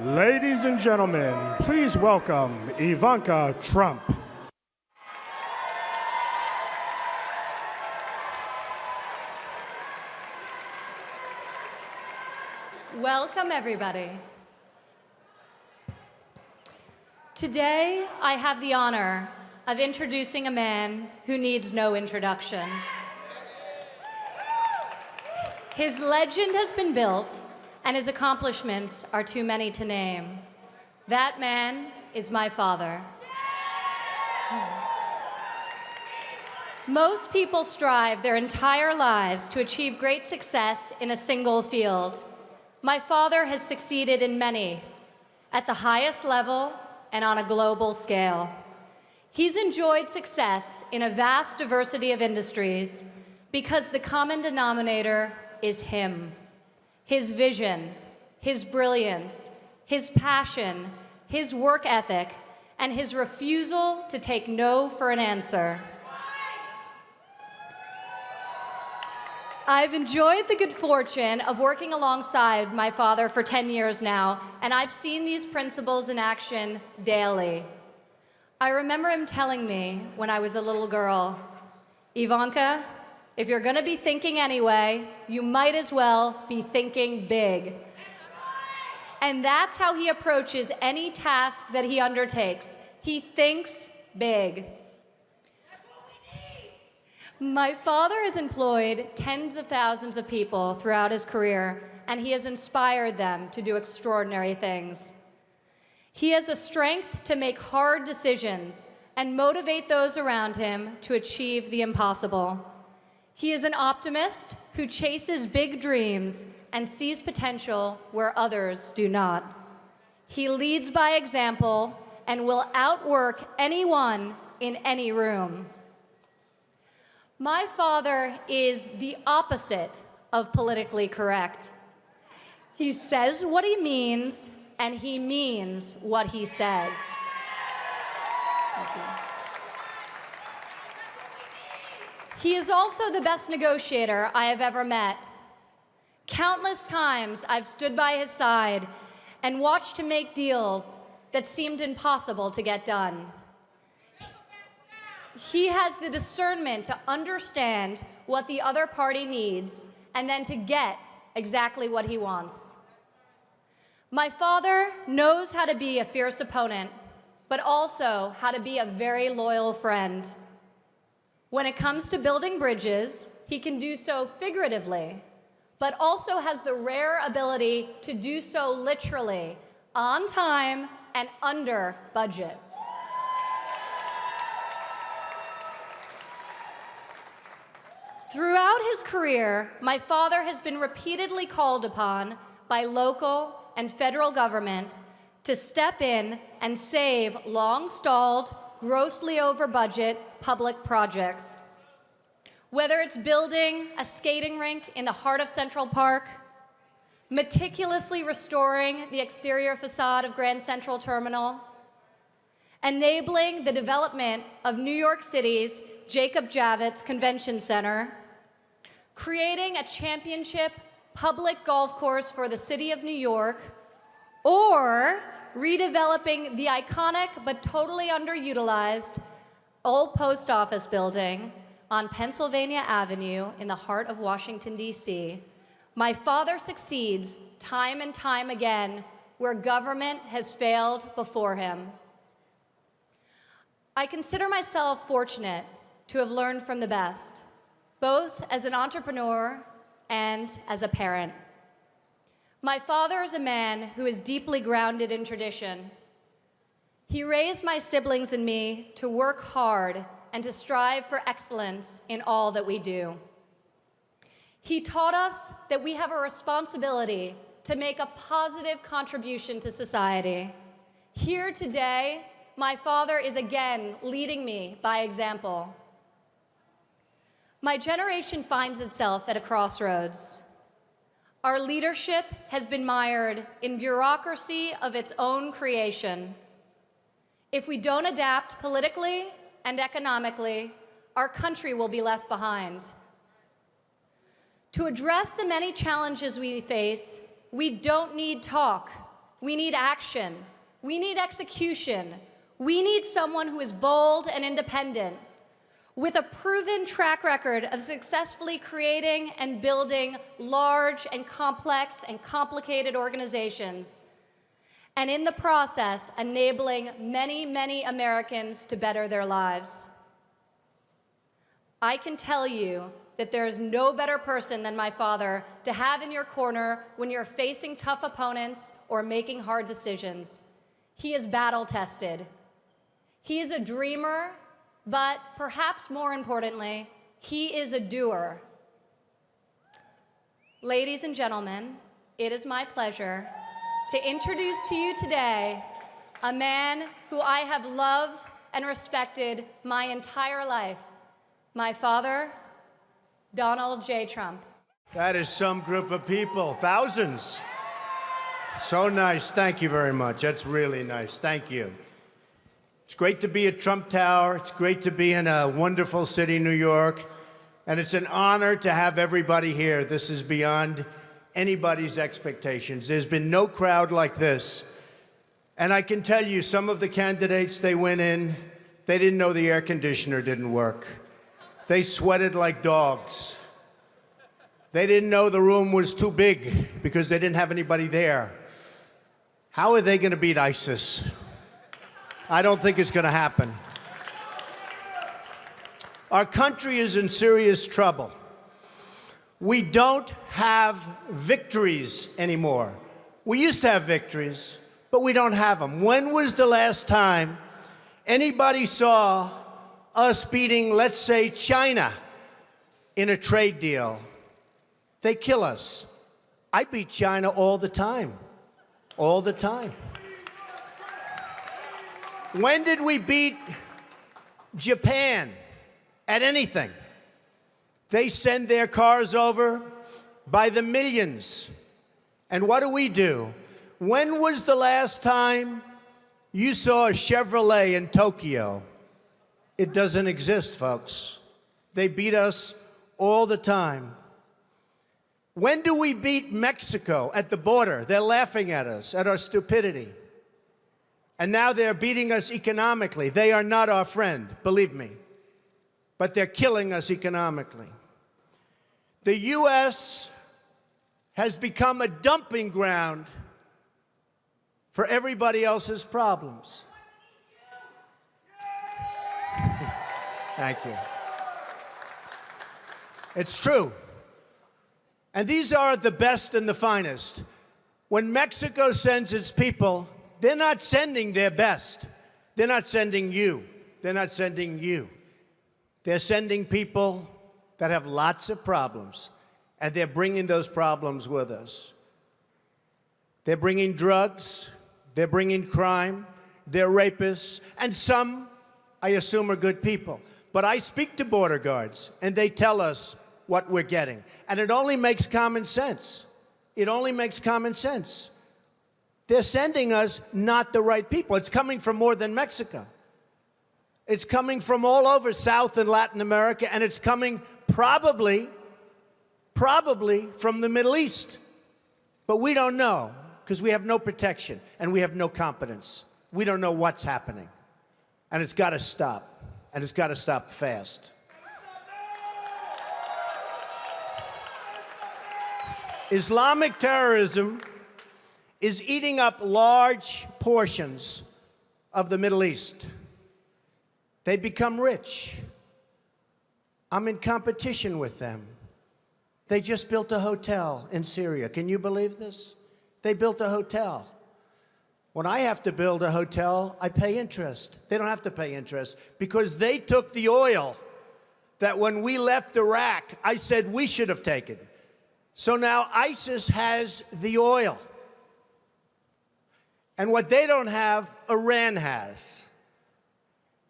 Ladies and gentlemen, please welcome Ivanka Trump. Welcome, everybody. Today, I have the honor of introducing a man who needs no introduction. His legend has been built, and his accomplishments are too many to name. That man is my father. Most people strive their entire lives to achieve great success in a single field. My father has succeeded in many, at the highest level and on a global scale. He's enjoyed success in a vast diversity of industries because the common denominator is him. His vision, his brilliance, his passion, his work ethic, and his refusal to take no for an answer. I've enjoyed the good fortune of working alongside my father for 10 years now, and I've seen these principles in action daily. I remember him telling me when I was a little girl, Ivanka, if you're gonna be thinking anyway, you might as well be thinking big. And that's how he approaches any task that he undertakes. He thinks big. My father has employed tens of thousands of people throughout his career, and he has inspired them to do extraordinary things. He has the strength to make hard decisions and motivate those around him to achieve the impossible. He is an optimist who chases big dreams and sees potential where others do not. He leads by example and will outwork anyone in any room. My father is the opposite of politically correct. He says what he means, and he means what he says. Thank you. He is also the best negotiator I have ever met. Countless times I've stood by his side and watched him make deals that seemed impossible to get done. He has the discernment to understand what the other party needs and then to get exactly what he wants. My father knows how to be a fierce opponent, but also how to be a very loyal friend. When it comes to building bridges, he can do so figuratively, but also has the rare ability to do so literally, on time and under budget. Throughout his career, my father has been repeatedly called upon by local and federal government to step in and save long-stalled, grossly over-budget public projects. Whether it's building a skating rink in the heart of Central Park, meticulously restoring the exterior facade of Grand Central Terminal, enabling the development of New York City's Jacob Javits Convention Center, creating a championship public golf course for the city of New York, or redeveloping the iconic but totally underutilized old post office building on Pennsylvania Avenue in the heart of Washington, D.C. My father succeeds time and time again where government has failed before him. I consider myself fortunate to have learned from the best, both as an entrepreneur and as a parent. My father is a man who is deeply grounded in tradition. He raised my siblings and me to work hard and to strive for excellence in all that we do. He taught us that we have a responsibility to make a positive contribution to society. Here today, my father is again leading me by example. My generation finds itself at a crossroads. Our leadership has been mired in bureaucracy of its own creation. If we don't adapt politically and economically, our country will be left behind. To address the many challenges we face, we don't need talk. We need action. We need execution. We need someone who is bold and independent, with a proven track record of successfully creating and building large and complex and complicated organizations, and in the process, enabling many, many Americans to better their lives. I can tell you that there is no better person than my father to have in your corner when you're facing tough opponents or making hard decisions. He is battle-tested. He is a dreamer, but perhaps more importantly, he is a doer. Ladies and gentlemen, it is my pleasure to introduce to you today a man who I have loved and respected my entire life, my father, Donald J. Trump. That is some group of people, thousands. So nice. Thank you very much. That's really nice. Thank you. It's great to be at Trump Tower. It's great to be in a wonderful city, New York. And it's an honor to have everybody here. This is beyond anybody's expectations. There's been no crowd like this. And I can tell you, some of the candidates, they went in, they didn't know the air conditioner didn't work. They sweated like dogs. They didn't know the room was too big because they didn't have anybody there. How are they going to beat ISIS? I don't think it's going to happen. Our country is in serious trouble. We don't have victories anymore. We used to have victories, but we don't have them. When was the last time anybody saw us beating, let's say, China in a trade deal? They kill us. I beat China all the time. All the time. When did we beat Japan at anything? They send their cars over by the millions. And what do? When was the last time you saw a Chevrolet in Tokyo? It doesn't exist, folks. They beat us all the time. When do we beat Mexico at the border? They're laughing at us, at our stupidity. And now they're beating us economically. They are not our friend, believe me. But they're killing us economically. The U.S. has become a dumping ground for everybody else's problems. Thank you. It's true. And these are the best and the finest. When Mexico sends its people, they're not sending their best. They're not sending you. They're not sending you. They're sending people that have lots of problems, and they're bringing those problems with us. They're bringing drugs, they're bringing crime, they're rapists, and some, I assume, are good people. But I speak to border guards, and they tell us what we're getting. And it only makes common sense. It only makes common sense. They're sending us not the right people. It's coming from more than Mexico. It's coming from all over South and Latin America, and it's coming probably from the Middle East. But we don't know, because we have no protection, and we have no competence. We don't know what's happening. And it's got to stop, and it's got to stop fast. Islamic terrorism is eating up large portions of the Middle East. They become rich. I'm in competition with them. They just built a hotel in Syria. Can you believe this? They built a hotel. When I have to build a hotel, I pay interest. They don't have to pay interest because they took the oil that when we left Iraq, I said we should have taken. So now ISIS has the oil. And what they don't have, Iran has.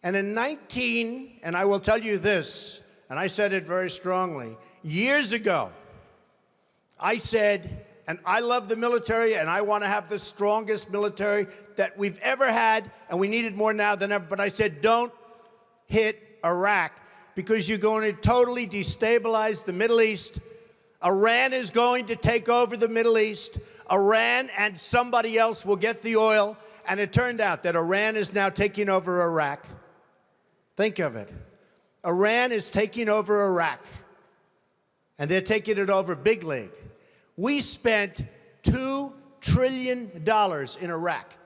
And in and I will tell you this, and I said it very strongly, years ago, I said, and I love the military, and I want to have the strongest military that we've ever had, and we need it more now than ever, but I said, don't hit Iraq, because you're going to totally destabilize the Middle East. Iran is going to take over the Middle East. Iran and somebody else will get the oil. And it turned out that Iran is now taking over Iraq. Think of it. Iran is taking over Iraq. And they're taking it over big league. We spent $2 trillion in Iraq.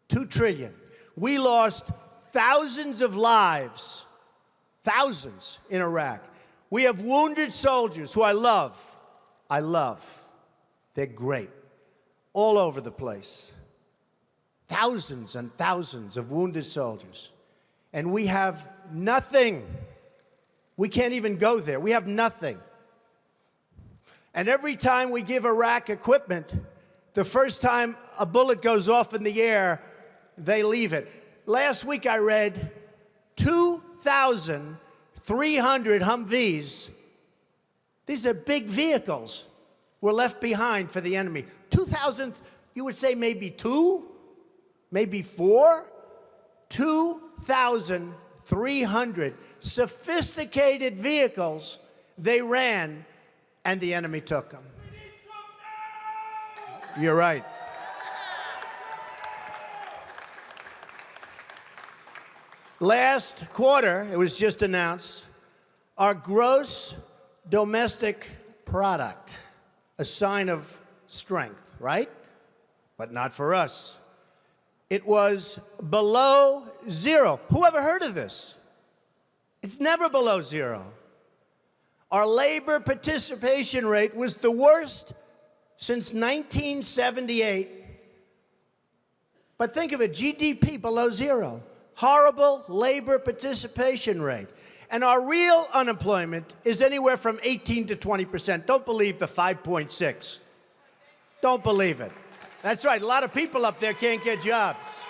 $2 trillion. We lost thousands of lives, thousands in Iraq. We have wounded soldiers who I love. I love. They're great. All over the place. Thousands and thousands of wounded soldiers. And we have nothing. We can't even go there. We have nothing. And every time we give Iraq equipment, the first time a bullet goes off in the air, they leave it. Last week I read 2,300 Humvees. These are big vehicles were left behind for the enemy. 2,000, you would say maybe 2, maybe 4? 2,300 sophisticated vehicles they ran, and the enemy took them. You're right. Last quarter, it was just announced, our gross domestic product, a sign of strength, right? But not for us. It was below zero. Who ever heard of this? It's never below zero. Our labor participation rate was the worst since 1978. But think of it, GDP below zero. Horrible labor participation rate. And our real unemployment is anywhere from 18 to 20%. Don't believe the 5.6. Don't believe it. That's right, a lot of people up there can't get jobs.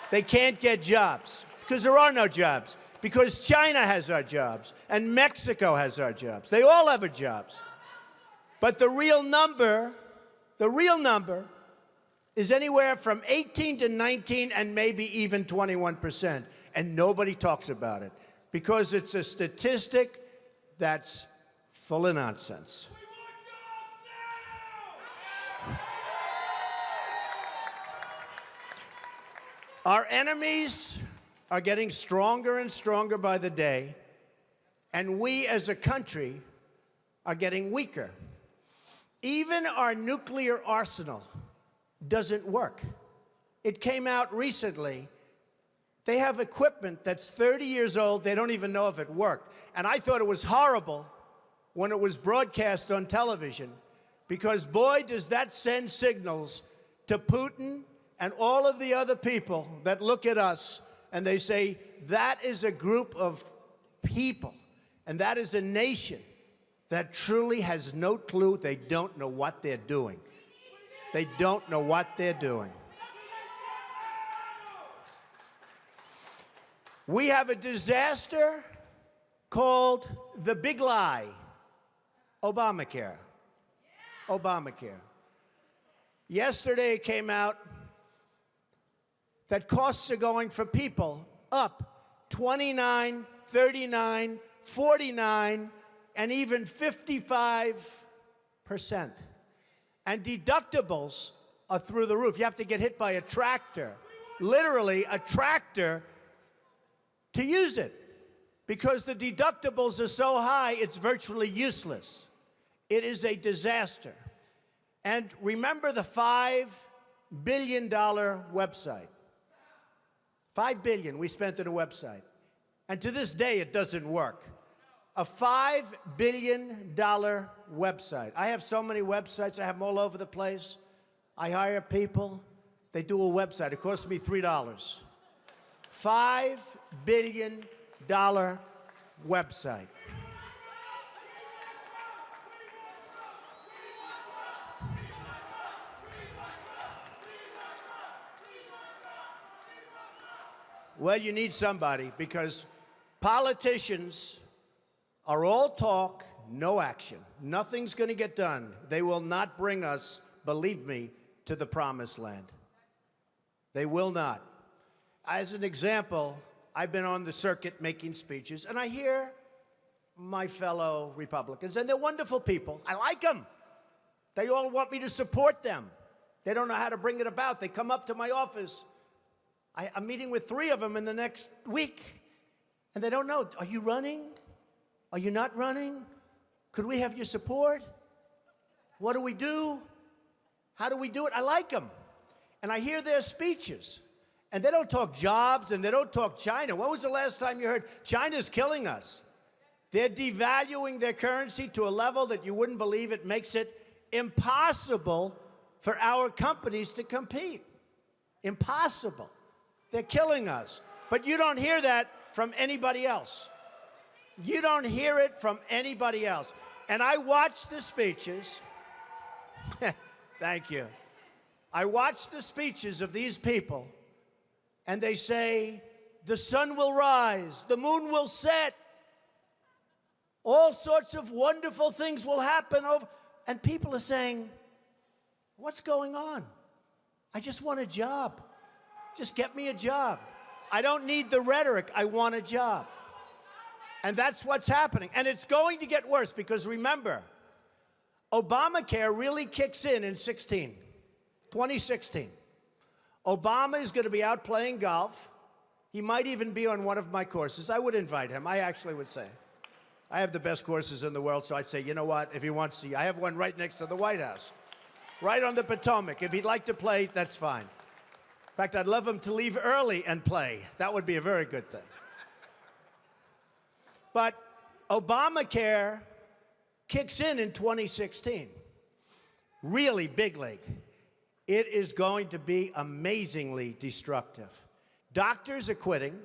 They can't get jobs because there are no jobs. Because China has our jobs, and Mexico has our jobs. They all have our jobs. But the real number is anywhere from 18 to 19 and maybe even 21%. And nobody talks about it because it's a statistic that's full of nonsense. Our enemies are getting stronger and stronger by the day, and we as a country are getting weaker. Even our nuclear arsenal doesn't work. It came out recently. They have equipment that's 30 years old. They don't even know if it worked. And I thought it was horrible when it was broadcast on television because, boy, does that send signals to Putin and all of the other people that look at us and they say, that is a group of people, and that is a nation that truly has no clue. They don't know what they're doing. They don't know what they're doing. We have a disaster called the big lie, Obamacare. Obamacare. Yesterday it came out that costs are going for people up 29, 39, 49, and even 55%. And deductibles are through the roof. You have to get hit by a tractor, literally a tractor, to use it. Because the deductibles are so high, it's virtually useless. It is a disaster. And remember the $5 billion website. $5 billion we spent on a website. And to this day, it doesn't work. A $5 billion website. I have so many websites. I have them all over the place. I hire people. They do a website. It costs me $3. $5 billion website. Well, you need somebody because politicians are all talk, no action. Nothing's going to get done. They will not bring us, believe me, to the promised land. They will not. As an example, I've been on the circuit making speeches, and I hear my fellow Republicans, and they're wonderful people. I like them. They all want me to support them. They don't know how to bring it about. They come up to my office. I'm meeting with 3 of them in the next week, and they don't know. Are you running? Are you not running? Could we have your support? What do we do? How do we do it? I like them. And I hear their speeches. And they don't talk jobs, and they don't talk China. When was the last time you heard China's killing us? They're devaluing their currency to a level that you wouldn't believe. It makes it impossible for our companies to compete. Impossible. They're killing us. But you don't hear that from anybody else. You don't hear it from anybody else. And I watch the speeches. Thank you. I watch the speeches of these people, and they say, the sun will rise, the moon will set, all sorts of wonderful things will happen. And people are saying, what's going on? I just want a job. Just get me a job. I don't need the rhetoric. I want a job. And that's what's happening. And it's going to get worse because remember, Obamacare really kicks in 2016. Obama is going to be out playing golf. He might even be on one of my courses. I would invite him. I actually would say. I have the best courses in the world, so I'd say, you know what, if he wants to, I have one right next to the White House, right on the Potomac. If he'd like to play, that's fine. In fact, I'd love him to leave early and play. That would be a very good thing. But Obamacare kicks in 2016. Really big league. It is going to be amazingly destructive. Doctors are quitting.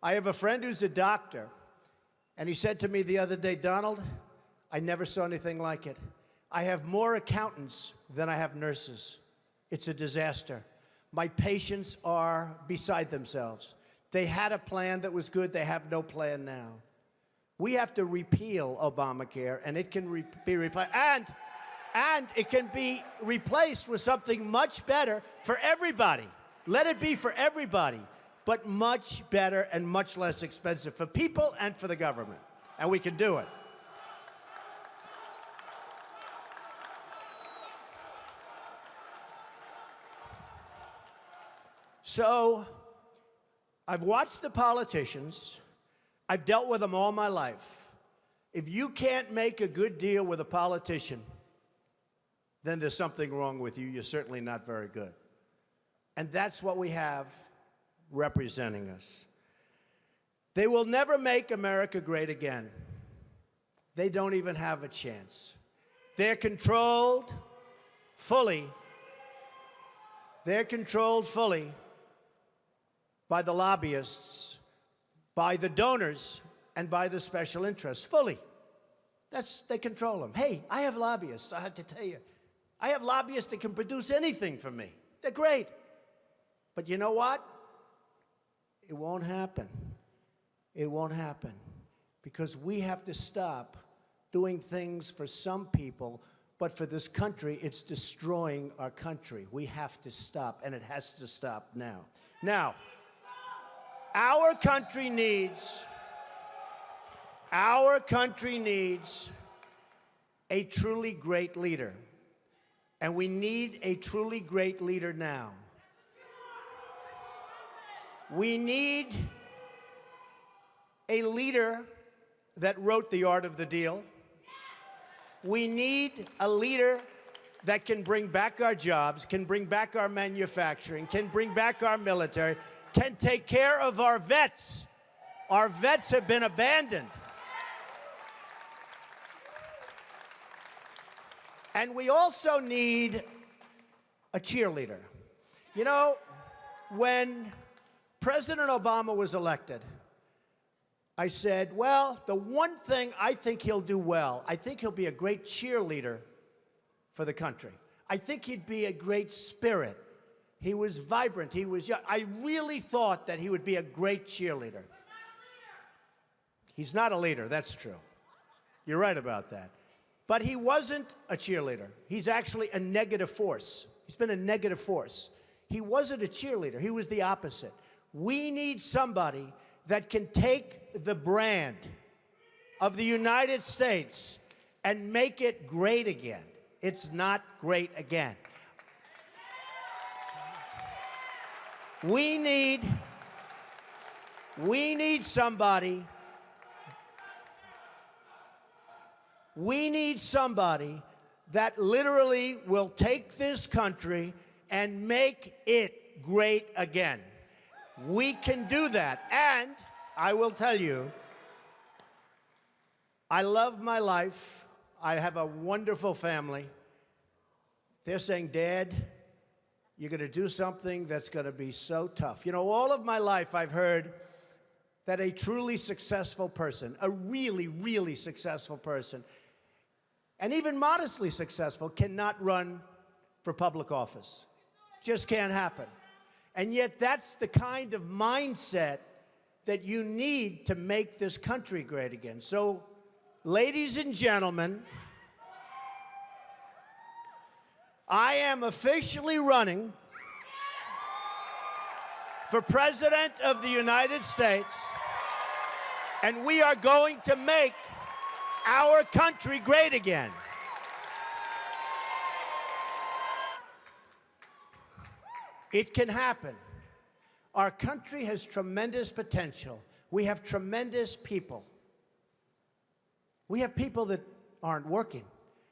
I have a friend who's a doctor, and he said to me the other day, Donald, I never saw anything like it. I have more accountants than I have nurses. It's a disaster. My patients are beside themselves. They had a plan that was good. They have no plan now. We have to repeal Obamacare, and it can be replaced. And it can be replaced with something much better for everybody. Let it be for everybody, but much better and much less expensive for people and for the government. And we can do it. So, I've watched the politicians. I've dealt with them all my life. If you can't make a good deal with a politician, then there's something wrong with you. You're certainly not very good. And that's what we have representing us. They will never make America great again. They don't even have a chance. They're controlled fully. They're controlled fully by the lobbyists, by the donors, and by the special interests, fully. They control them. Hey, I have lobbyists, I have to tell you. I have lobbyists that can produce anything for me. They're great. But you know what? It won't happen. It won't happen. Because we have to stop doing things for some people, but for this country, it's destroying our country. We have to stop, and it has to stop now. Now, our country needs a truly great leader. And we need a truly great leader now. We need a leader that wrote The Art of the Deal. We need a leader that can bring back our jobs, can bring back our manufacturing, can bring back our military, can take care of our vets. Our vets have been abandoned. And we also need a cheerleader. You know, when President Obama was elected, I said, well, the one thing I think he'll do well, I think he'll be a great cheerleader for the country. I think he'd be a great spirit. He was vibrant. He was young. I really thought that he would be a great cheerleader. He's not a leader, that's true. You're right about that. But he wasn't a cheerleader. He's actually a negative force. He's been a negative force. He wasn't a cheerleader. He was the opposite. We need somebody that can take the brand of the United States and make it great again. It's not great again. We need somebody. We need somebody that literally will take this country and make it great again. We can do that. And I will tell you, I love my life. I have a wonderful family. They're saying, Dad, you're going to do something that's going to be so tough. You know, all of my life I've heard that a truly successful person, a really, really successful person, and even modestly successful, cannot run for public office. Just can't happen. And yet that's the kind of mindset that you need to make this country great again. So, ladies and gentlemen, I am officially running for President of the United States, and we are going to make our country great again. It can happen. Our country has tremendous potential. We have tremendous people. We have people that aren't working.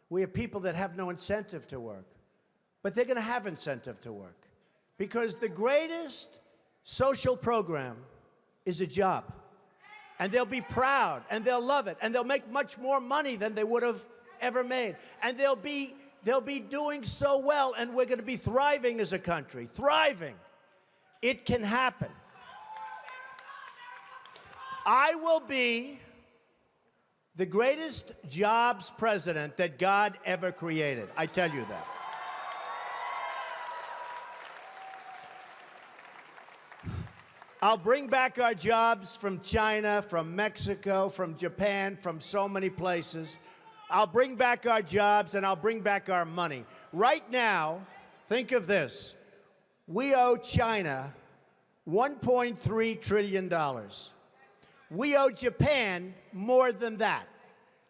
We have people that have no incentive to work. But they're going to have incentive to work. Because the greatest social program is a job. And they'll be proud, and they'll love it, and they'll make much more money than they would have ever made. And they'll be doing so well, and we're going to be thriving as a country. Thriving. It can happen. I will be the greatest jobs president that God ever created. I tell you that. I'll bring back our jobs from China, from Mexico, from Japan, from so many places. I'll bring back our jobs, and I'll bring back our money. Right now, think of this. We owe China $1.3 trillion. We owe Japan more than that.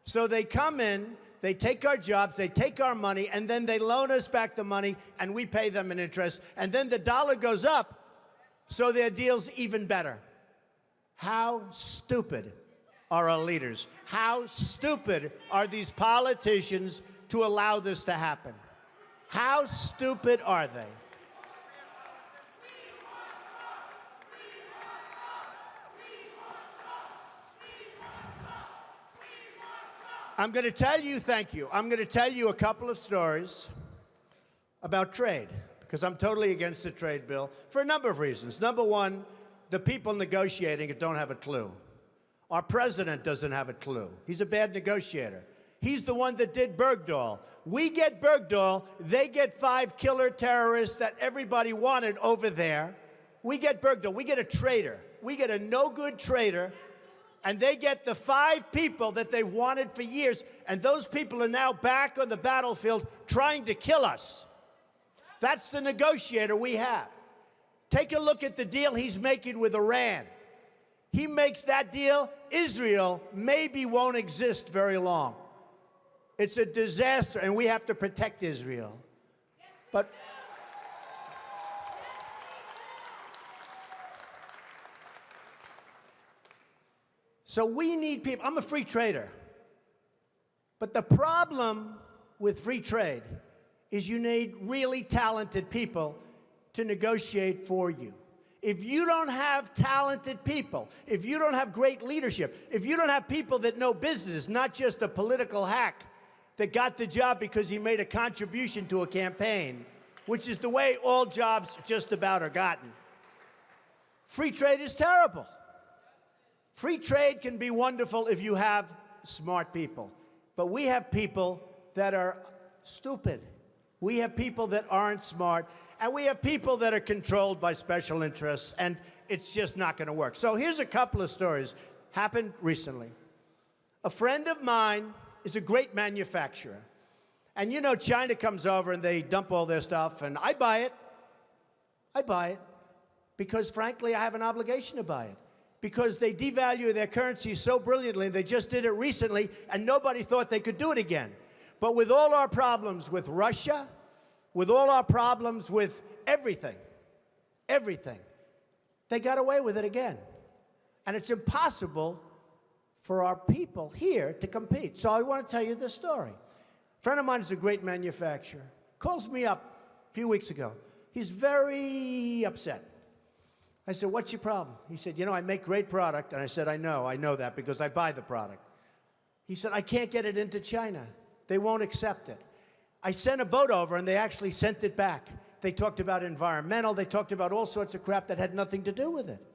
So they come in, they take our jobs, they take our money, and then they loan us back the money, and we pay them in interest. And then the dollar goes up, so their deal's even better. How stupid are our leaders? How stupid are these politicians to allow this to happen? How stupid are they? I'm going to tell you, thank you. I'm going to tell you a couple of stories about trade, because I'm totally against the trade bill for a number of reasons. Number one, the people negotiating it don't have a clue. Our president doesn't have a clue. He's a bad negotiator. He's the one that did Bergdahl. We get Bergdahl, they get 5 killer terrorists that everybody wanted over there. We get Bergdahl, we get a traitor. We get a no-good traitor, and they get the 5 people that they wanted for years, and those people are now back on the battlefield trying to kill us. That's the negotiator we have. Take a look at the deal he's making with Iran. He makes that deal, Israel maybe won't exist very long. It's a disaster, and we have to protect Israel. But so we need people. I'm a free trader. But the problem with free trade is you need really talented people to negotiate for you. If you don't have talented people, if you don't have great leadership, if you don't have people that know business, not just a political hack that got the job because he made a contribution to a campaign, which is the way all jobs just about are gotten, free trade is terrible. Free trade can be wonderful if you have smart people. But we have people that are stupid. We have people that aren't smart. And we have people that are controlled by special interests. And it's just not going to work. So here's a couple of stories. Happened recently. A friend of mine is a great manufacturer. And you know, China comes over and they dump all their stuff. And I buy it. I buy it. Because frankly, I have an obligation to buy it. Because they devalue their currency so brilliantly. They just did it recently, and nobody thought they could do it again. But with all our problems with Russia, with all our problems with everything, they got away with it again. And it's impossible for our people here to compete. So I want to tell you this story. A friend of mine is a great manufacturer. Calls me up a few weeks ago. He's very upset. I said, what's your problem? He said, you know, I make great product. And I said, I know that because I buy the product. He said, I can't get it into China. They won't accept it. I sent a boat over and they actually sent it back. They talked about environmental. They talked about all sorts of crap that had nothing to do with it.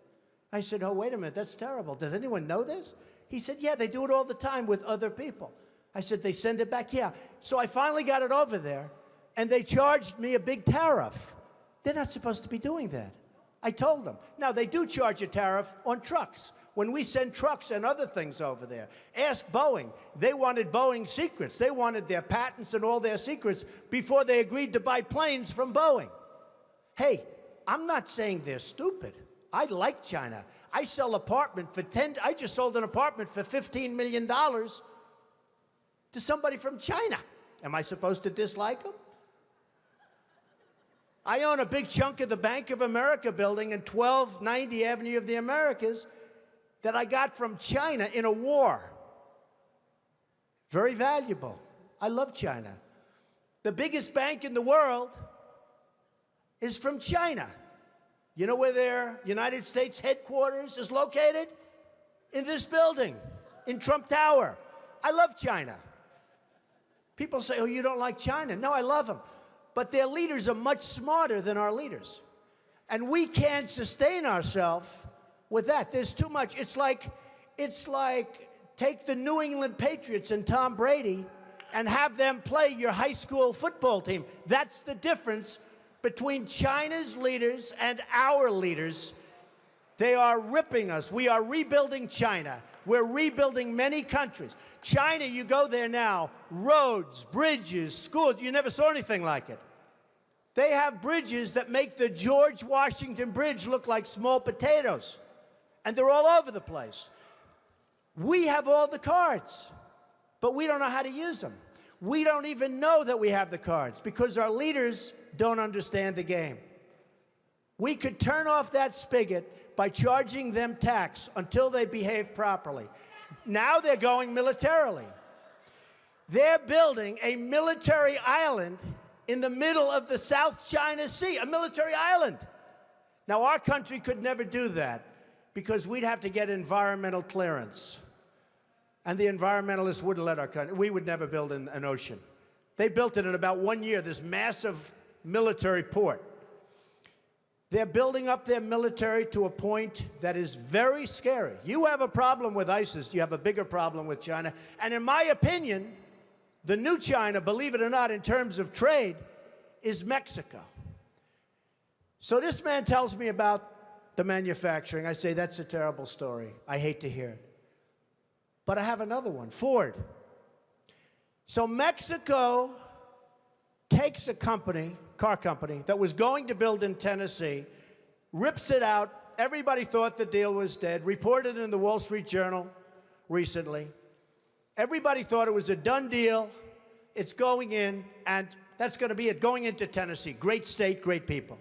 I said, oh, wait a minute, that's terrible. Does anyone know this? He said, yeah, they do it all the time with other people. I said, they send it back? Yeah. So I finally got it over there, and they charged me a big tariff. They're not supposed to be doing that. I told them. Now, they do charge a tariff on trucks. When we send trucks and other things over there, ask Boeing. They wanted Boeing's secrets. They wanted their patents and all their secrets before they agreed to buy planes from Boeing. Hey, I'm not saying they're stupid. I like China. I sell apartment for I just sold an apartment for $15 million to somebody from China. Am I supposed to dislike them? I own a big chunk of the Bank of America building in 1290 Avenue of the Americas that I got from China in a war. Very valuable. I love China. The biggest bank in the world is from China. You know where their United States headquarters is located? In this building, in Trump Tower. I love China. People say, oh, you don't like China. No, I love them. But their leaders are much smarter than our leaders. And we can't sustain ourselves with that. There's too much. It's like take the New England Patriots and Tom Brady and have them play your high school football team. That's the difference between China's leaders and our leaders. They are ripping us. We are rebuilding China. We're rebuilding many countries. China, you go there now, roads, bridges, schools, you never saw anything like it. They have bridges that make the George Washington Bridge look like small potatoes. And they're all over the place. We have all the cards, but we don't know how to use them. We don't even know that we have the cards because our leaders don't understand the game. We could turn off that spigot by charging them tax until they behave properly. Now they're going militarily. They're building a military island in the middle of the South China Sea, a military island. Now, our country could never do that because we'd have to get environmental clearance. And the environmentalists wouldn't let our country. We would never build an ocean. They built it in about 1 year, this massive military port. They're building up their military to a point that is very scary. You have a problem with ISIS, you have a bigger problem with China. And in my opinion, the new China, believe it or not, in terms of trade, is Mexico. So this man tells me about the manufacturing. I say, that's a terrible story. I hate to hear it. But I have another one, Ford. So Mexico takes a company, car company, that was going to build in Tennessee, rips it out. Everybody thought the deal was dead. Reported in the Wall Street Journal recently. Everybody thought it was a done deal. It's going in, and that's going to be it, going into Tennessee. Great state, great people.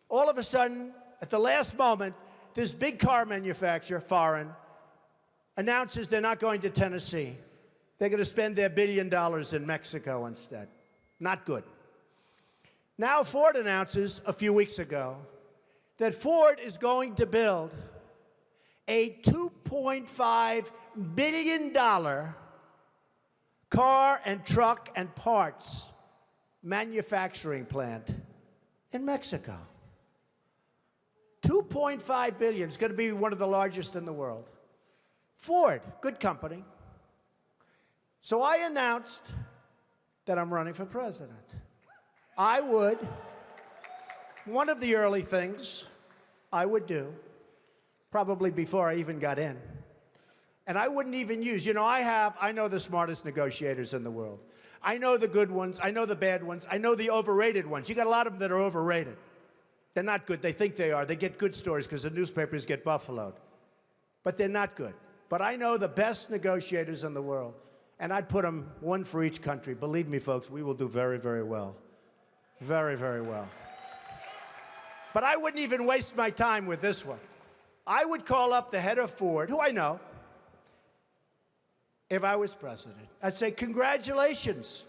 All of a sudden, at the last moment, this big car manufacturer, foreign, announces they're not going to Tennessee. They're going to spend their $1 billion in Mexico instead. Not good. Now Ford announces a few weeks ago that Ford is going to build a $2.5 billion car and truck and parts manufacturing plant in Mexico. $2.5 billion. It's going to be one of the largest in the world. Ford, good company. So I announced that I'm running for president. One of the early things I would do, probably before I even got in, and I wouldn't even use, I know the smartest negotiators in the world. I know the good ones, I know the bad ones, I know the overrated ones. You got a lot of them that are overrated. They're not good, they think they are. They get good stories because the newspapers get buffaloed. But they're not good. But I know the best negotiators in the world. And I'd put them one for each country. Believe me, folks, we will do very, very well. Very, very well. But I wouldn't even waste my time with this one. I would call up the head of Ford, who I know, if I was president. I'd say, congratulations.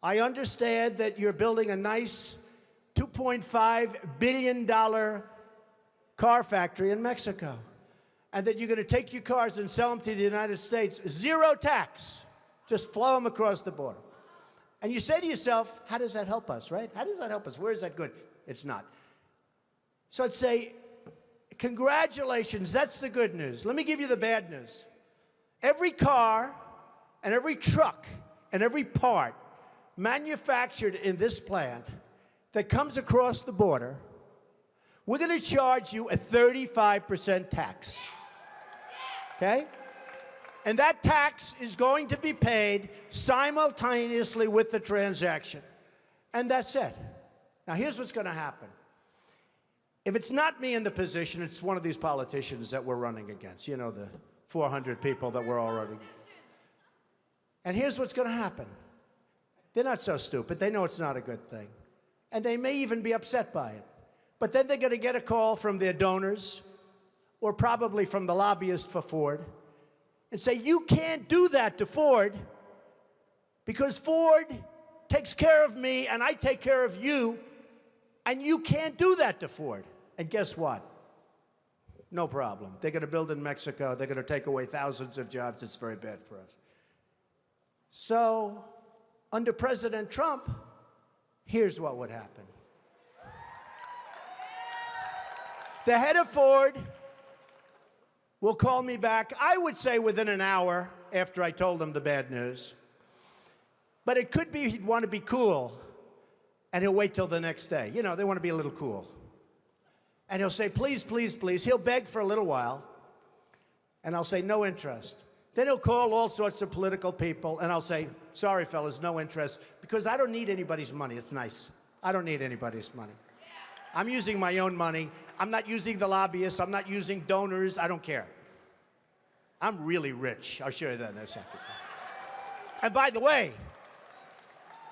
I understand that you're building a nice $2.5 billion car factory in Mexico, and that you're going to take your cars and sell them to the United States, zero tax. Just flow them across the border. And you say to yourself, how does that help us, right? How does that help us? Where is that good? It's not. So I'd say, congratulations, that's the good news. Let me give you the bad news. Every car and every truck and every part manufactured in this plant that comes across the border, we're going to charge you a 35% tax. Okay? And that tax is going to be paid simultaneously with the transaction. And that's it. Now, here's what's going to happen. If it's not me in the position, it's one of these politicians that we're running against. You know, the 400 people that we're all running against. And here's what's going to happen. They're not so stupid. They know it's not a good thing. And they may even be upset by it. But then they're going to get a call from their donors, or probably from the lobbyist for Ford, and say, you can't do that to Ford because Ford takes care of me and I take care of you, and you can't do that to Ford. And guess what? No problem. They're going to build in Mexico. They're going to take away thousands of jobs. It's very bad for us. So, under President Trump, here's what would happen. The head of Ford will call me back, I would say within an hour after I told him the bad news. But it could be he'd want to be cool, and he'll wait till the next day. You know, they want to be a little cool. And he'll say, please, please, please. He'll beg for a little while, and I'll say, no interest. Then he'll call all sorts of political people, and I'll say, sorry, fellas, no interest, because I don't need anybody's money. It's nice. I don't need anybody's money. I'm using my own money. I'm not using the lobbyists. I'm not using donors. I don't care. I'm really rich. I'll show you that in a second. And by the way,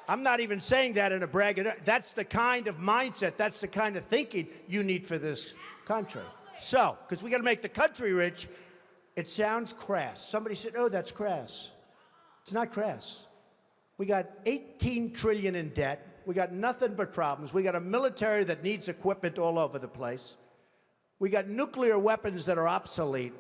I'm not even saying that in a brag. That's the kind of mindset, that's the kind of thinking you need for this country. So, because we got to make the country rich, it sounds crass. Somebody said, oh, that's crass. It's not crass. We got 18 trillion in debt. We got nothing but problems. We got a military that needs equipment all over the place. We got nuclear weapons that are obsolete.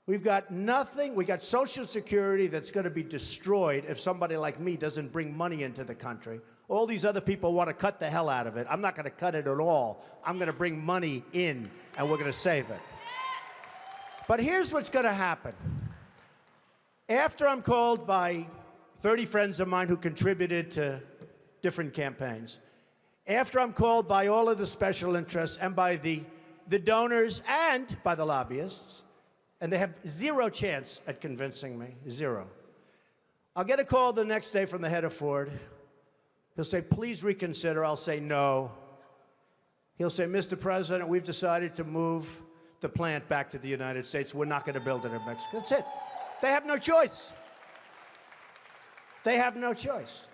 We've got nothing. We got Social Security that's going to be destroyed if somebody like me doesn't bring money into the country. All these other people want to cut the hell out of it. I'm not going to cut it at all. I'm going to bring money in, and we're going to save it. But here's what's going to happen. After I'm called by 30 friends of mine who contributed to different campaigns, after I'm called by all of the special interests and by the donors and by the lobbyists, and they have zero chance at convincing me, zero. I'll get a call the next day from the head of Ford. He'll say, please reconsider. I'll say no. He'll say, Mr. President, we've decided to move the plant back to the United States. We're not going to build it in Mexico. That's it. They have no choice. They have no choice.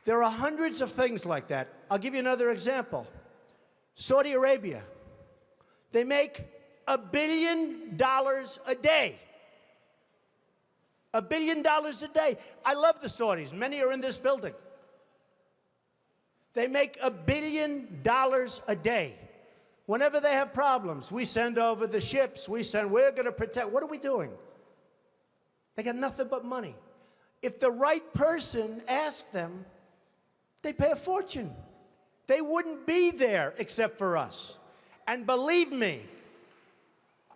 There are hundreds of things like that. I'll give you another example. Saudi Arabia. They make $1 billion a day. $1 billion a day. I love the Saudis. Many are in this building. They make $1 billion a day. Whenever they have problems, we send over the ships. We're going to protect. What are we doing? They got nothing but money. If the right person asked them, they pay a fortune. They wouldn't be there except for us. And believe me,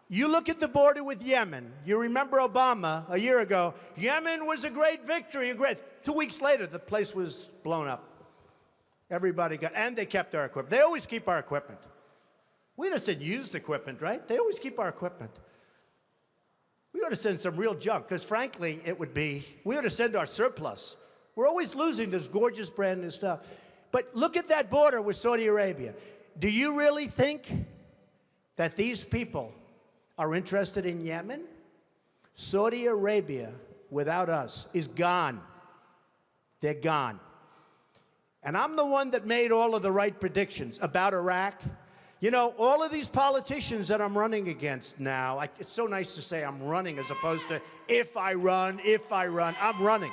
you look at the border with Yemen. You remember Obama a year ago. Yemen was a great victory. 2 weeks later, the place was blown up. Everybody got, and they kept our equipment. They always keep our equipment. We just said used equipment, right? They always keep our equipment. We ought to send some real junk, because frankly, we ought to send our surplus. We're always losing this gorgeous brand new stuff. But look at that border with Saudi Arabia. Do you really think that these people are interested in Yemen? Saudi Arabia, without us, is gone. They're gone. And I'm the one that made all of the right predictions about Iraq. You know, all of these politicians that I'm running against now, it's so nice to say I'm running as opposed to if I run, I'm running.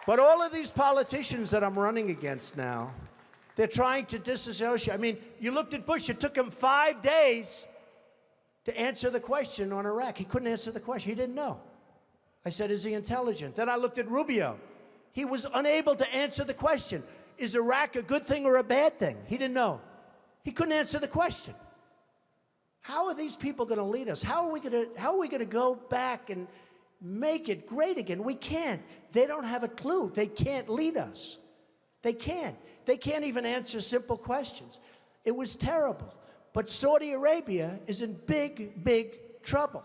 But all of these politicians that I'm running against now, they're trying to disassociate. I mean, you looked at Bush, it took him 5 days to answer the question on Iraq. He couldn't answer the question, he didn't know. I said, is he intelligent? Then I looked at Rubio. He was unable to answer the question. Is Iraq a good thing or a bad thing? He didn't know. He couldn't answer the question. How are these people going to lead us? How are we going to go back and make it great again? We can't. They don't have a clue. They can't lead us. They can't. They can't even answer simple questions. It was terrible. But Saudi Arabia is in big, big trouble.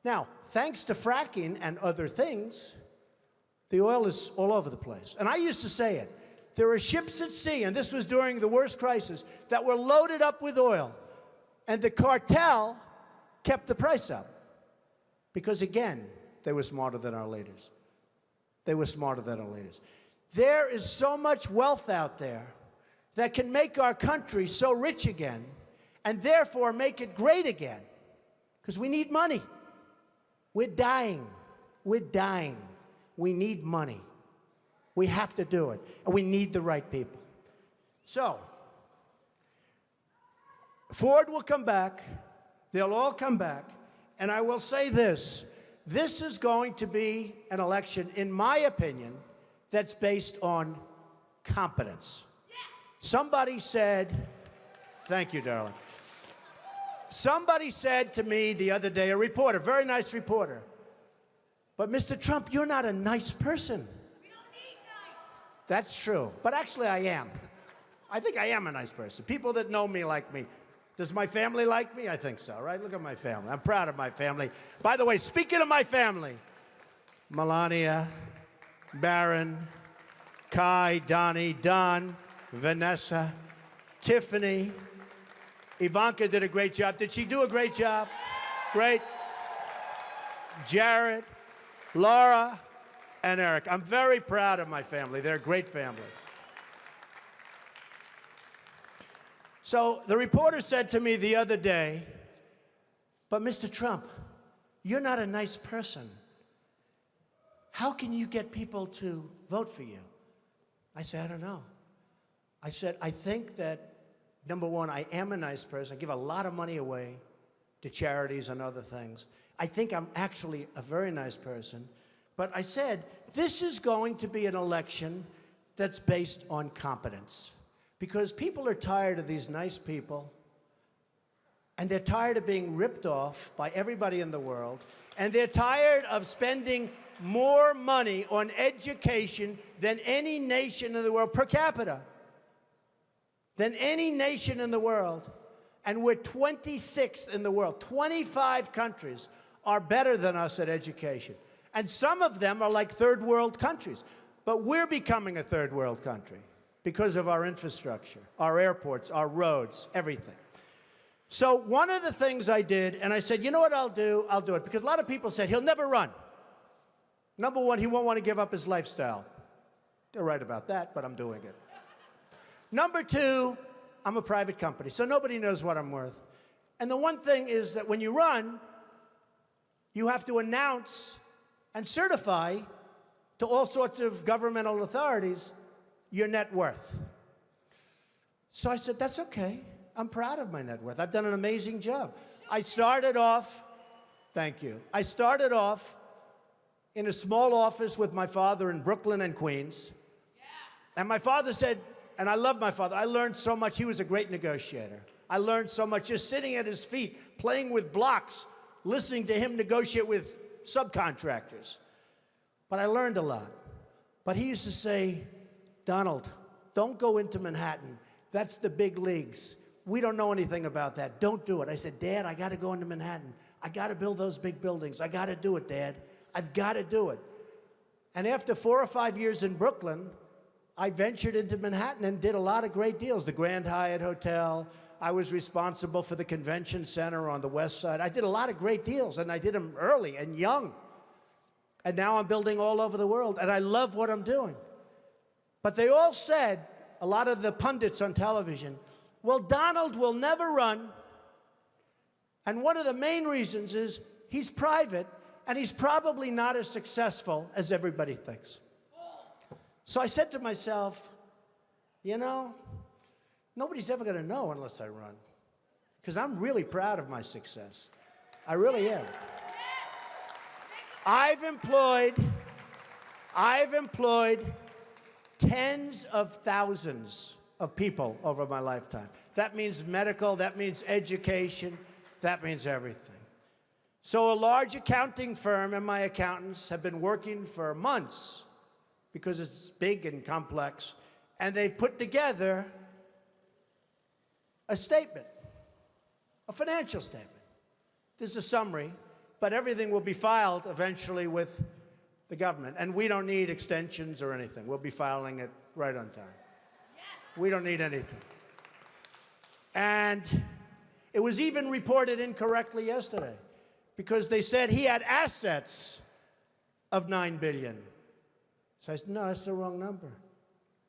Now, thanks to fracking and other things, the oil is all over the place. And I used to say it. There are ships at sea, and this was during the worst crisis, that were loaded up with oil. And the cartel kept the price up. Because again, they were smarter than our leaders. They were smarter than our leaders. There is so much wealth out there that can make our country so rich again, and therefore make it great again. Because we need money. We're dying. We're dying. We need money. We have to do it. And we need the right people. So, Ford will come back. They'll all come back. And I will say this. This is going to be an election, in my opinion, that's based on competence. Somebody said, thank you, darling. Somebody said to me the other day, a reporter, very nice reporter, but Mr. Trump, you're not a nice person. We don't need nice. That's true. But actually, I am. I think I am a nice person. People that know me like me. Does my family like me? I think so, right? Look at my family. I'm proud of my family. By the way, speaking of my family, Melania, Barron, Kai, Donnie, Don, Vanessa, Tiffany, Ivanka did a great job. Did she do a great job? Great. Jared, Laura, and Eric. I'm very proud of my family. They're a great family. So the reporter said to me the other day, but Mr. Trump, you're not a nice person. How can you get people to vote for you? I said, I don't know. I said, I think that, number one, I am a nice person. I give a lot of money away to charities and other things. I think I'm actually a very nice person. But I said, this is going to be an election that's based on competence. Because people are tired of these nice people, and they're tired of being ripped off by everybody in the world, and they're tired of spending more money on education than any nation in the world, per capita, than any nation in the world. And we're 26th in the world. 25 countries are better than us at education. And some of them are like third world countries. But we're becoming a third world country because of our infrastructure, our airports, our roads, everything. So one of the things I did, and I said, you know what I'll do? I'll do it. Because a lot of people said, he'll never run. Number one, he won't want to give up his lifestyle. They're right about that, but I'm doing it. Number two, I'm a private company, so nobody knows what I'm worth. And the one thing is that when you run, you have to announce and certify to all sorts of governmental authorities your net worth. So I said, that's okay. I'm proud of my net worth. I've done an amazing job. I started off, thank you. I started off in a small office with my father in Brooklyn and Queens. And my father said, and I love my father, I learned so much. He was a great negotiator. I learned so much just sitting at his feet, playing with blocks, listening to him negotiate with subcontractors. But I learned a lot. But he used to say, Donald, don't go into Manhattan. That's the big leagues. We don't know anything about that. Don't do it. I said, Dad, I got to go into Manhattan. I got to build those big buildings. I got to do it, Dad. I've got to do it. And after 4 or 5 years in Brooklyn, I ventured into Manhattan and did a lot of great deals. The Grand Hyatt Hotel, I was responsible for the convention center on the west side. I did a lot of great deals, and I did them early and young. And now I'm building all over the world, and I love what I'm doing. But they all said, a lot of the pundits on television, well, Donald will never run. And one of the main reasons is he's private, and he's probably not as successful as everybody thinks. So I said to myself, you know, nobody's ever going to know unless I run, because I'm really proud of my success. I really am. I've employed tens of thousands of people over my lifetime. That means medical, that means education, that means everything. So a large accounting firm and my accountants have been working for months because it's big and complex, and they've put together a statement, a financial statement. This is a summary, but everything will be filed eventually with the government, and we don't need extensions or anything. We'll be filing it right on time. We don't need anything. And it was even reported incorrectly yesterday because they said he had assets of $9 billion. So I said, no, that's the wrong number.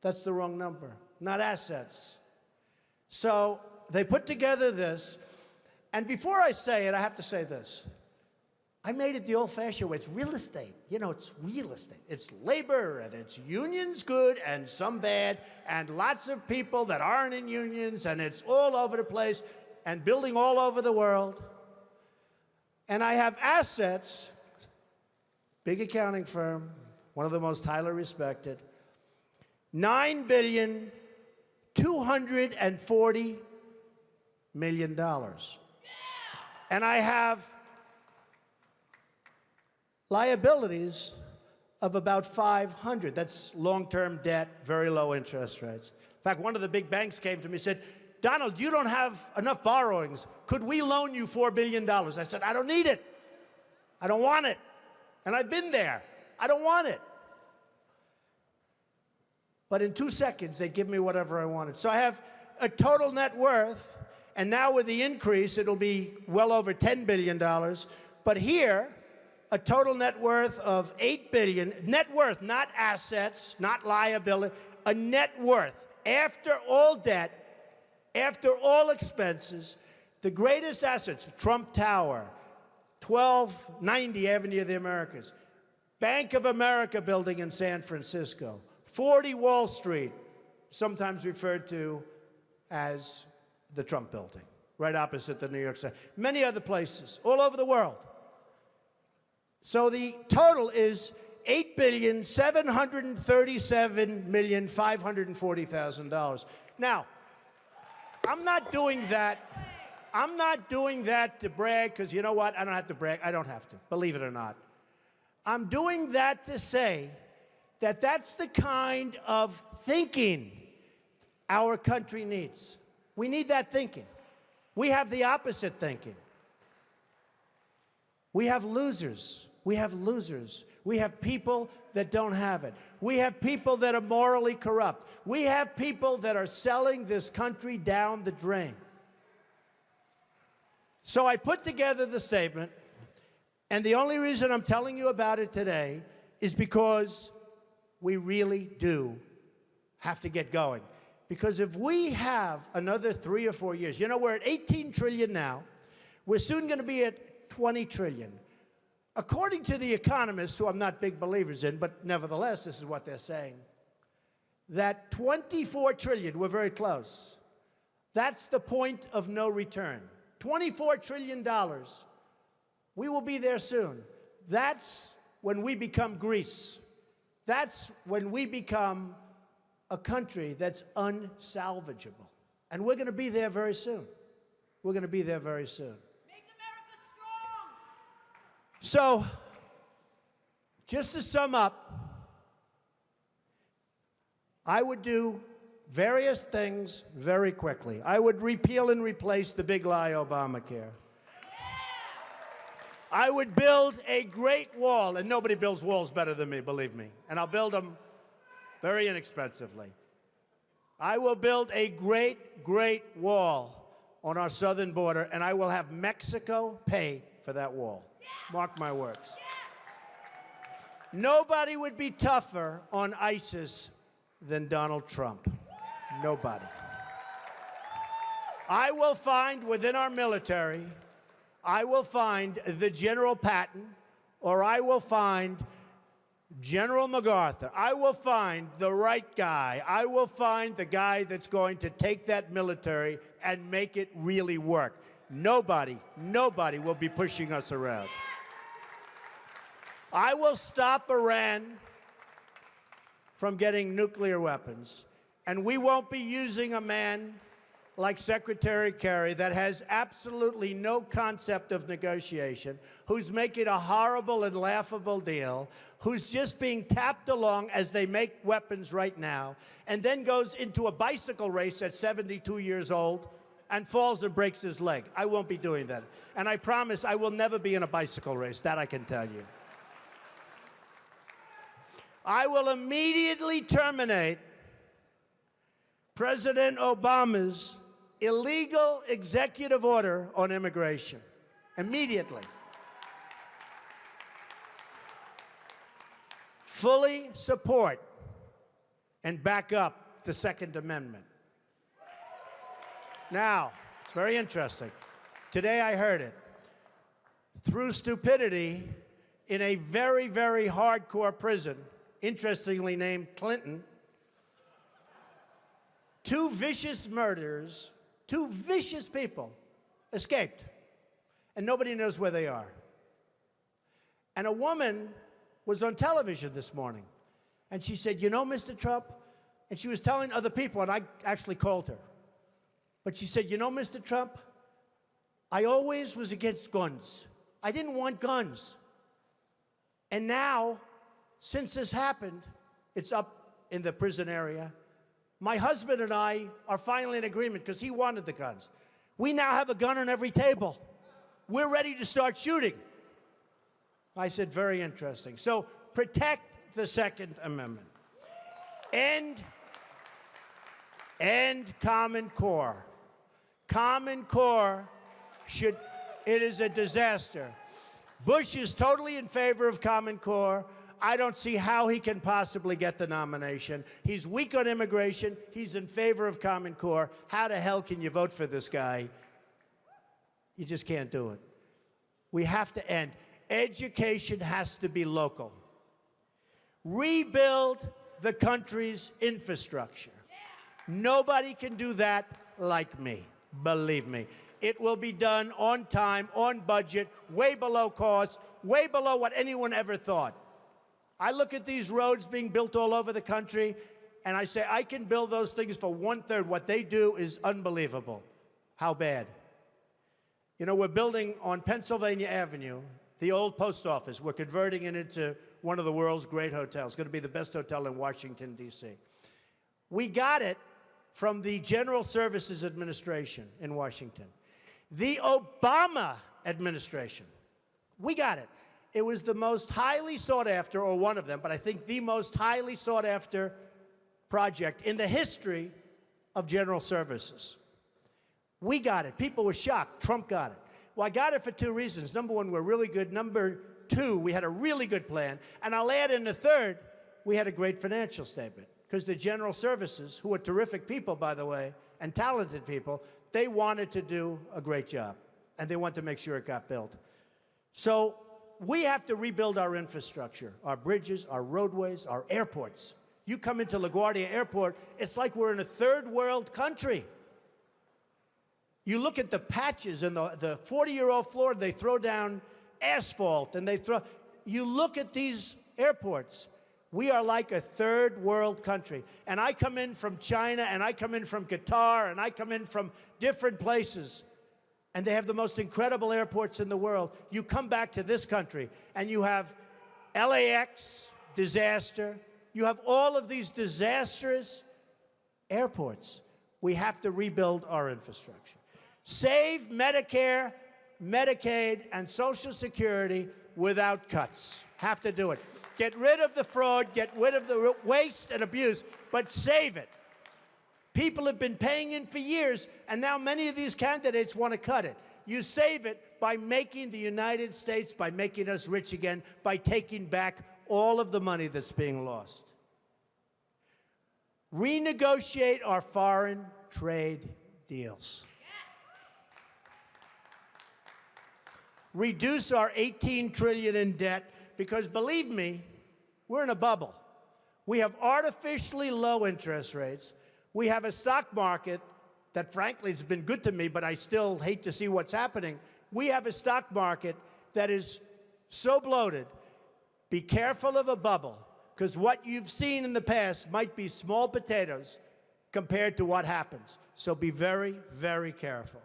That's the wrong number, not assets. So they put together this, and before I say it, I have to say this. I made it the old-fashioned way. It's real estate. You know, it's real estate. It's labor, and it's unions good and some bad, and lots of people that aren't in unions, and it's all over the place, and building all over the world. And I have assets, big accounting firm, one of the most highly respected, $9,240 million. And I have liabilities of about 500. That's long-term debt, very low interest rates. In fact, one of the big banks came to me and said, Donald, you don't have enough borrowings. Could we loan you $4 billion? I said, I don't need it. I don't want it. And I've been there. I don't want it. But in 2 seconds, they give me whatever I wanted. So I have a total net worth, and now with the increase, it'll be well over $10 billion. But here, a total net worth of $8 billion, net worth, not assets, not liability, a net worth. After all debt, after all expenses, the greatest assets, Trump Tower, 1290 Avenue of the Americas, Bank of America building in San Francisco, 40 Wall Street, sometimes referred to as the Trump building, right opposite the New York City, many other places, all over the world. So the total is $8,737,540,000. Now, I'm not doing that to brag, because you know what? I don't have to brag. I don't have to, believe it or not. I'm doing that to say that that's the kind of thinking our country needs. We need that thinking. We have the opposite thinking. We have losers. We have losers. We have people that don't have it. We have people that are morally corrupt. We have people that are selling this country down the drain. So I put together the statement, and the only reason I'm telling you about it today is because we really do have to get going. Because if we have another 3 or 4 years, you know, we're at 18 trillion now. We're soon going to be at 20 trillion. According to the economists, who I'm not big believers in, but nevertheless, this is what they're saying, that 24 trillion, we're very close. That's the point of no return. $24 trillion. We will be there soon. That's when we become Greece. That's when we become a country that's unsalvageable. And we're going to be there very soon. We're going to be there very soon. Make America strong! So, just to sum up, I would do various things very quickly. I would repeal and replace the big lie Obamacare. I would build a great wall, and nobody builds walls better than me, believe me. And I'll build them very inexpensively. I will build a great, great wall on our southern border, and I will have Mexico pay for that wall. Mark my words. Nobody would be tougher on ISIS than Donald Trump. Nobody. I will find within our military, I will find the General Patton, or I will find General MacArthur. I will find the right guy. I will find the guy that's going to take that military and make it really work. Nobody will be pushing us around. I will stop Iran from getting nuclear weapons, and we won't be using a man like Secretary Kerry that has absolutely no concept of negotiation, who's making a horrible and laughable deal, who's just being tapped along as they make weapons right now, and then goes into a bicycle race at 72 years old and falls and breaks his leg. I won't be doing that. And I promise I will never be in a bicycle race, that I can tell you. I will immediately terminate President Obama's illegal executive order on immigration. Immediately. Fully support and back up the Second Amendment. Now, it's very interesting. Today I heard it. Through stupidity, in a very, very hardcore prison, interestingly named Clinton, two vicious murderers, two vicious people escaped, and nobody knows where they are. And a woman was on television this morning, and she said, "You know, Mr. Trump," and she was telling other people, and I actually called her, but she said, "You know, Mr. Trump, I always was against guns. I didn't want guns. And now, since this happened, it's up in the prison area, my husband and I are finally in agreement because he wanted the guns. We now have a gun on every table. We're ready to start shooting." I said, very interesting. So protect the Second Amendment. End Common Core. Common Core it is a disaster. Bush is totally in favor of Common Core. I don't see how he can possibly get the nomination. He's weak on immigration. He's in favor of Common Core. How the hell can you vote for this guy? You just can't do it. We have to end. Education has to be local. Rebuild the country's infrastructure. Nobody can do that like me, believe me. It will be done on time, on budget, way below cost, way below what anyone ever thought. I look at these roads being built all over the country, and I say, I can build those things for 1/3. What they do is unbelievable. How bad? You know, we're building on Pennsylvania Avenue, the old post office. We're converting it into one of the world's great hotels. It's going to be the best hotel in Washington, D.C. We got it from the General Services Administration in Washington. The Obama administration, we got it. It was the most highly sought after, or one of them, but I think the most highly sought after project in the history of General Services. We got it. People were shocked. Trump got it. Well, I got it for two reasons. Number one, we're really good. Number two, we had a really good plan. And I'll add in the third, we had a great financial statement. Because the General Services, who are terrific people, by the way, and talented people, they wanted to do a great job. And they wanted to make sure it got built. So we have to rebuild our infrastructure, our bridges, our roadways, our airports. You come into LaGuardia Airport, it's like we're in a third world country. You look at the patches and the 40-year-old floor, they throw down asphalt, and you look at these airports, we are like a third world country. And I come in from China, and I come in from Qatar, and I come in from different places, and they have the most incredible airports in the world. You come back to this country, and you have LAX, disaster. You have all of these disastrous airports. We have to rebuild our infrastructure. Save Medicare, Medicaid, and Social Security without cuts. Have to do it. Get rid of the fraud, get rid of the waste and abuse, but save it. People have been paying in for years, and now many of these candidates want to cut it. You save it by making the United States, by making us rich again, by taking back all of the money that's being lost. Renegotiate our foreign trade deals. Reduce our $18 trillion in debt, because believe me, we're in a bubble. We have artificially low interest rates. We have a stock market that frankly has been good to me, but I still hate to see what's happening. We have a stock market that is so bloated. Be careful of a bubble, because what you've seen in the past might be small potatoes compared to what happens. So be very, very careful.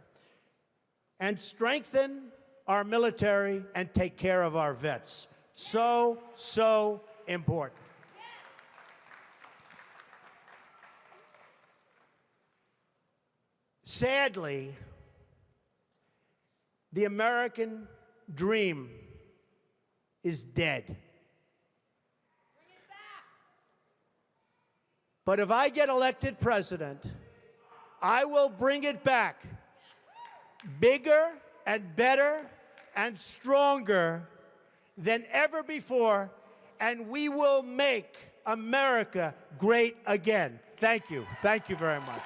And strengthen our military and take care of our vets. So, so important. Sadly, the American dream is dead. But if I get elected president, I will bring it back bigger and better and stronger than ever before, and we will make America great again. Thank you. Thank you very much.